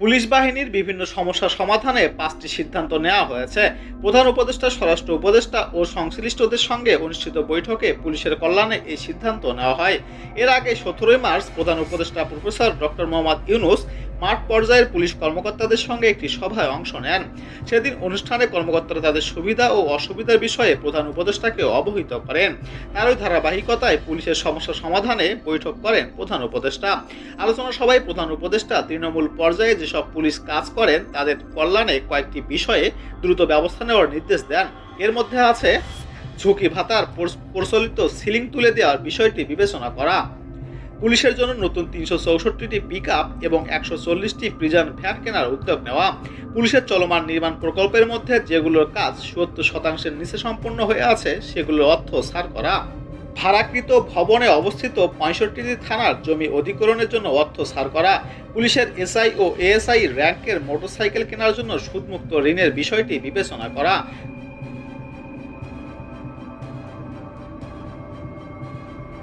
Police বাহিনীর বিভিন্ন সমস্যা সমাধানে 5টি সিদ্ধান্ত নেওয়া হয়েছে। প্রধান উপদেষ্টা, স্বরাষ্ট্র উপদেষ্টা ও সংশ্লিষ্টদের সঙ্গে অনুষ্ঠিত বৈঠকে পুলিশের কল্যাণে এই সিদ্ধান্ত নেওয়া হয়। এর আগে 17 মার্চ প্রধান উপদেষ্টা প্রফেসর ডক্টর মোহাম্মদ ইউনূস মাঠ পর্যায়ের পুলিশ কর্মকর্তাদের সঙ্গে একটি সভায় অংশ নেন। সেদিন অনুষ্ঠানে কর্মকর্তারা তাদের সুবিধা ও অসুবিধার বিষয়ে প্রধান উপদেষ্টাকে অবহিত করেন। তারই ধারাবাহিকতায় পুলিশের সমস্যা সমাধানে বৈঠক করেন প্রধান উপদেষ্টা। আলোচনা সভায় প্রধান উপদেষ্টা তৃণমূল পর্যায়ে যেসব পুলিশ কাজ করেন তাদের কল্যাণে কয়েকটি বিষয়ে দ্রুত ব্যবস্থা নেওয়ার নির্দেশ দেন। এর মধ্যে আছে ঝুঁকি ভাতার প্রচলিত সিলিং তুলে দেওয়ার বিষয়টি বিবেচনা করা, পুলিশের জন্য নতুন 364টি পিক আপ এবং 140টি প্রিজন ভ্যান কেনার উদ্যোগ নেওয়া, পুলিশের চলমান নির্মাণ প্রকল্পের মধ্যে যেগুলোর কাজ 70% নিচে সম্পন্ন হয়ে আছে সেগুলোর অর্থ ছাড় করা, ভাড়াকৃত ভবনে অবস্থিত 65টি থানার জমি অধিগ্রহণের জন্য অর্থ ছাড় করা, পুলিশের এসআই ও এএসআই র্যাঙ্কের মোটরসাইকেল কেনার জন্য সুদমুক্ত ঋণের বিষয়টি বিবেচনা করা,